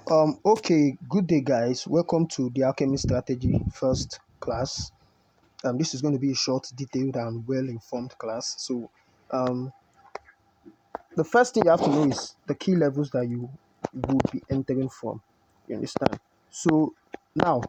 Okay, good day, guys. Welcome to the Alchemist strategy first class. This is going to be a short, detailed, and well-informed class. So, um, the first thing you have to know is the key levels that you would be entering from. You understand? So, now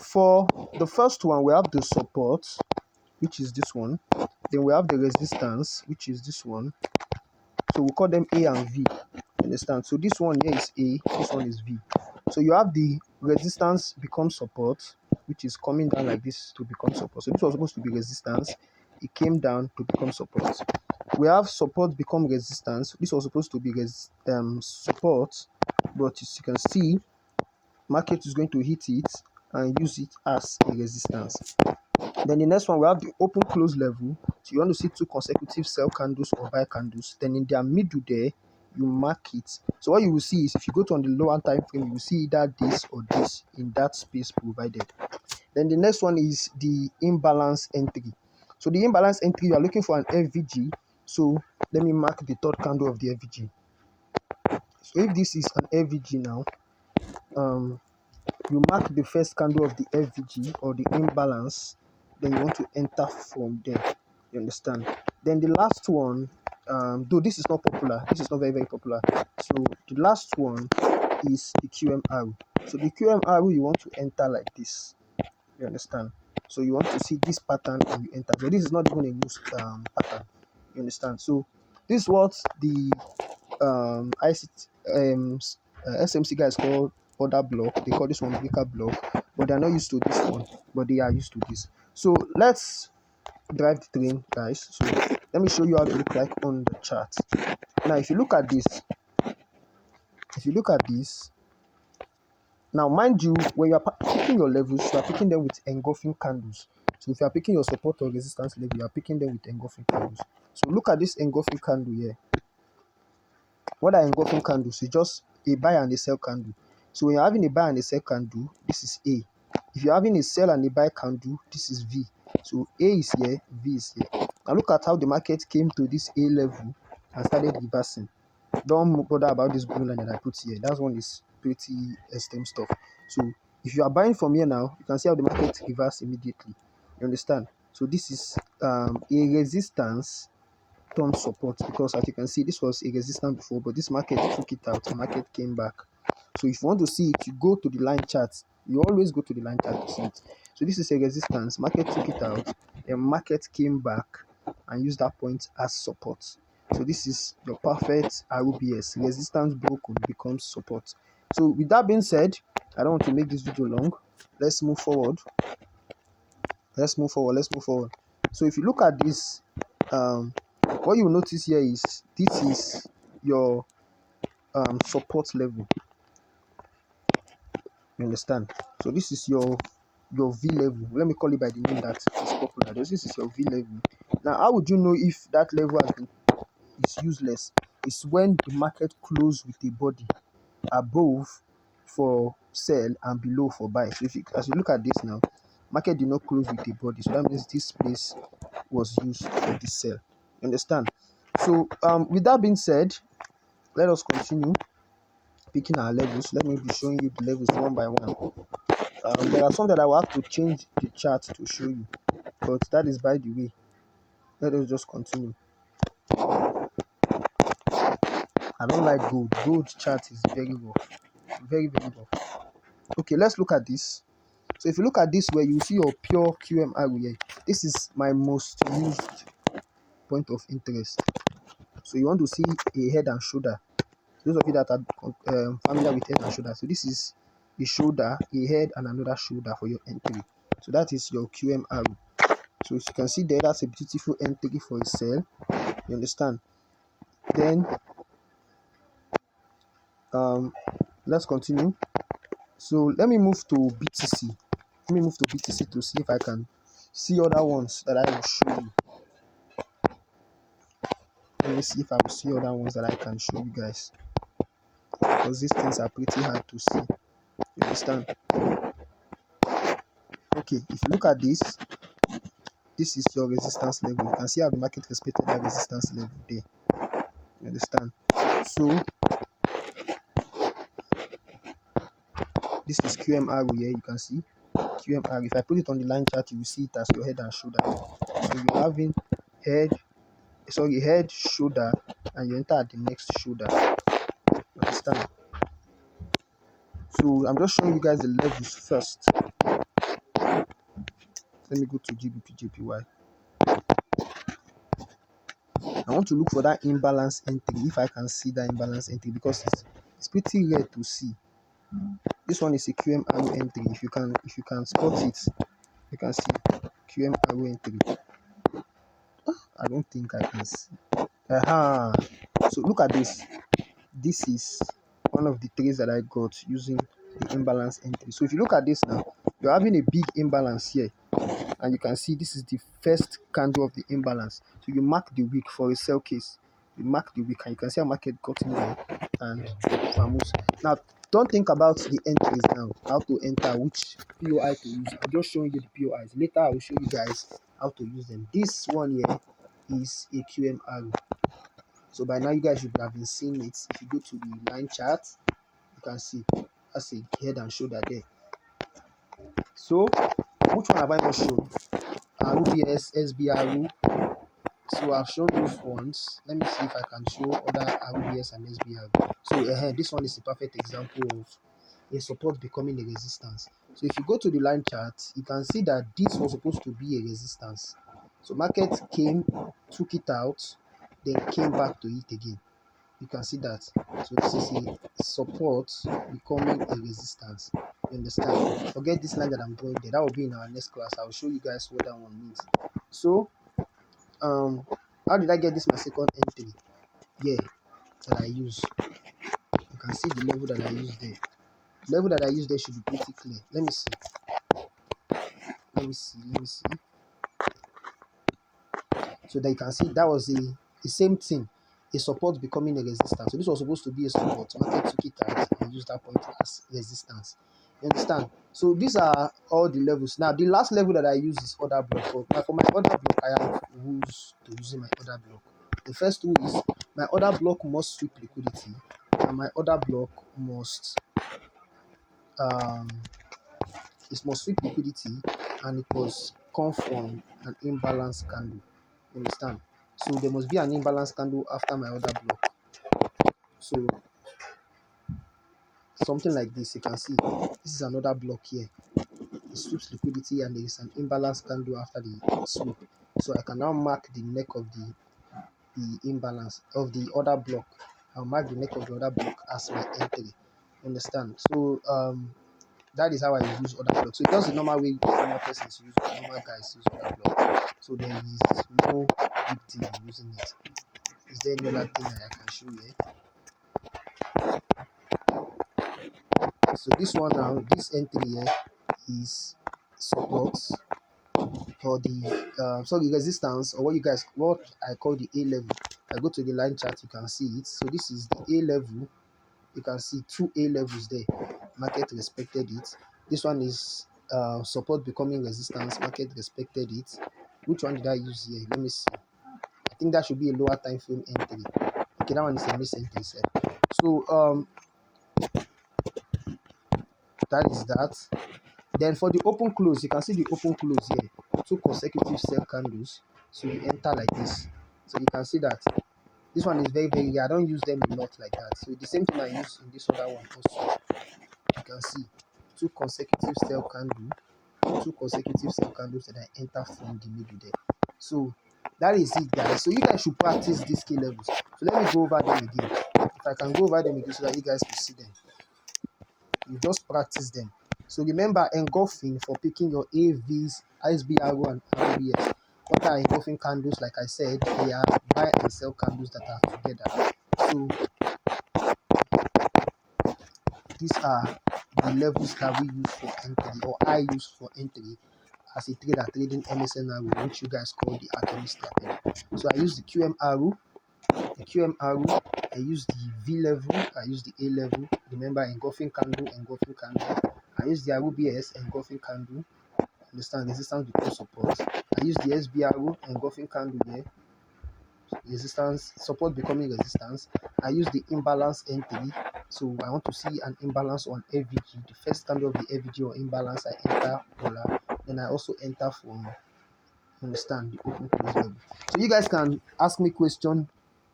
for the first one, we have the support, which is this one. Then we have the resistance, which is this one. So we call them A and V. Understand? So this one here is A, this one is V. So you have the resistance become support, which is coming down like this to become support. So this was supposed to be resistance, it came down to become support. We have support become resistance. This was supposed to be support, but as you can see, market is going to hit it and use it as a resistance. Then the next one, we have the open close level. So you want to see two consecutive sell candles or buy candles. Then in their middle there, you mark it. So what you will see is if you go to on the lower time frame, you will see either this or this in that space provided. Then the next one is the imbalance entry. So the imbalance entry, you are looking for an FVG. So let me mark the third candle of the FVG. So if this is an FVG now, you mark the first candle of the FVG or the imbalance, then you want to enter from there. You understand? Then the last one, though this is not popular, this is not very popular. So the last one is the QMR. So the QMR you want to enter like this. You understand? So you want to see this pattern and you enter. So this is not even a new pattern. You understand? So this is what the SMC guys call other block. They call this one weaker block, but they are not used to this one, but they are used to this. So let's drive the train, guys. So let me show you how it look like on the chart. Now if you look at this, now mind you, when you are picking your levels, you are picking them with engulfing candles. So if you are picking your support or resistance level, you are picking them with engulfing candles. So look at this engulfing candle here. What are engulfing candles? It's just a buy and a sell candle. So when you're having a buy and a sell candle, this is A. If you're having a sell and a buy candle, this is V. So A is here, V is here. Now look at how the market came to this A level and started reversing. Don't bother about this blue line that I put here. That one is pretty extreme stuff. So if you are buying from here now, you can see how the market reverse immediately. You understand? So this is a resistance turn support, because as you can see, this was a resistance before, but this market took it out. The market came back. So if you want to see it, you go to the line chart. You always go to the line chart to see it. So this is a resistance. Market took it out. The market came back and used that point as support. So this is your perfect ROBS. Resistance broken becomes support. So with that being said, I don't want to make this video long. Let's move forward. Let's move forward. So if you look at this, what you notice here is this is your support level. You understand? So this is your V level. Let me call it by the name that is popular. This is your V level. Now, how would you know if that level is useless? It's when the market closes with a body above for sell and below for buy. So as you look at this now, market did not close with a body. So that means this place was used for this sell. You understand? So with that being said, let us continue picking our levels. Let me be showing you the levels one by one. There are some that I will have to change the chart to show you, but that is by the way. Let us just continue. I don't like gold. Gold chart is very rough. Very rough. Okay, let's look at this. So if you look at this where you see your pure QMR here, this is my most used point of interest. So you want to see a head and shoulder. Those of you that are familiar with head and shoulder, so this is a shoulder, a head, and another shoulder for your entry. So that is your QMR. So as you can see there, that's a beautiful entry for a sell. You understand? Then let's continue. So let me move to BTC. Let me move to BTC to see if I can see other ones that I will show you. Let me see if I will see other ones that I can show you guys, because these things are pretty hard to see. You understand? Okay, if you look at this, this is your resistance level. You can see how the market respected that resistance level there. You understand? So This is QMR here. You can see QMR. If I put it on the line chart, you will see it as your head and shoulder. So you're having head, head, shoulder, and you enter at the next shoulder. Understand? So I'm just showing you guys the levels first. Let me go to GBP I want to look for that imbalance entry, if I can see that imbalance entry, because it's pretty rare to see. This one is a QMR entry. If you can spot it, you can see QMR entry. I don't think I can see. So look at this. This is one of the trades that I got using the imbalance entry. So if you look at this now, you're having a big imbalance here, and you can see this is the first candle of the imbalance. So you mark the wick for a sell case. You mark the wick, and you can see how market got in there and moves. Now, don't think about the entries now, how to enter, which POI to use. I'm just showing you the POIs. Later, I will show you guys how to use them. This one here is a QMR. So by now, you guys should have been seeing it. If you go to the line chart, you can see that's a head and shoulder there. So, which one have I not shown? RBS, SBRU. So I've shown those ones. Let me see if I can show other RBS and SBRU. So this one is a perfect example of a support becoming a resistance. So if you go to the line chart, you can see that this was supposed to be a resistance. So market came, took it out, then came back to it again. You can see that. So this is a support becoming a resistance. You understand? Forget this line that I'm drawing there. That will be in our next class. I will show you guys what that one means. So how did I get this my second entry? Yeah, that I use. You can see the level that I use there. The level that I use there should be pretty clear. Let me see. Let me see. So that you can see that was the same thing. A support becoming a resistance. So this was supposed to be a support. Market took it out and used that point as resistance. You understand? So these are all the levels. Now the last level that I use is order block. For my order block, I have rules to using my order block. The first rule is my order block must sweep liquidity, and my order block um must sweep liquidity, and it must come from an imbalance candle. You understand? So there must be an imbalance candle after my order block. So something like this, you can see this is another block here. It sweeps liquidity, and there is an imbalance candle after the sweep. So I can now mark the neck of the imbalance of the order block. I'll mark the neck of the order block as my entry. Understand? So that is how I use order block. So just the normal way normal persons use, normal guys use order block. So there is no big deal in using it. Is there any other thing that I can show you? So this one now, this entry here is support, or the resistance, or what I call the A level. I go to the line chart, you can see it. So this is the A level. You can see two A levels there. Market respected it. This one is support becoming resistance. Market respected it. Which one did I use here? Let me see. I think that should be a lower time frame entry. Okay, that one is a miss entry, sir. So that is that. Then for the open close, you can see the open close here. Two consecutive sell candles. So you enter like this. So you can see that this one is very, very, I don't use them a lot like that. So the same thing I use in this other one also. You can see two consecutive sell candles that I enter from the middle there. So that is it, guys. So you guys should practice these key levels. So let me go over them again. If I can go over them again so that you guys can see them. You just practice them. So remember, engulfing for picking your AVs, SBRO, and RBS. What are engulfing candles? Like I said, they are buy and sell candles that are together. So these are the levels that we use for entry, or I use for entry as a trader trading MSNRO, which you guys call the Alchemist strategy. So I use the QMRO, I use the V level, I use the A level. Remember, engulfing candle. I use the RBS, engulfing candle. Understand, resistance become support. I use the SBRO, engulfing candle here. Resistance, support becoming resistance. I use the imbalance entry. So I want to see an imbalance on FVG. The first candle of the FVG or imbalance, I enter dollar. Then I also enter from, you understand, the open close level. So you guys can ask me question,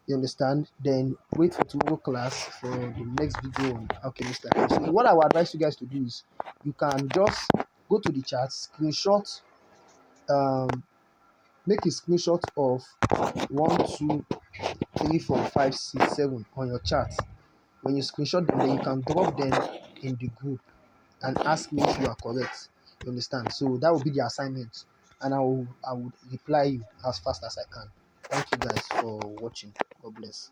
you understand, then wait for tomorrow class for the next video on Alchemist. So what I would advise you guys to do is you can just go to the chart, screenshot, make a screenshot of 1, 2, 3, 4, 5, 6, 7 on your chart. When you screenshot them, then you can drop them in the group and ask me if you are correct. You understand? So that will be the assignment, and I will reply you as fast as I can. Thank you guys for watching. God bless.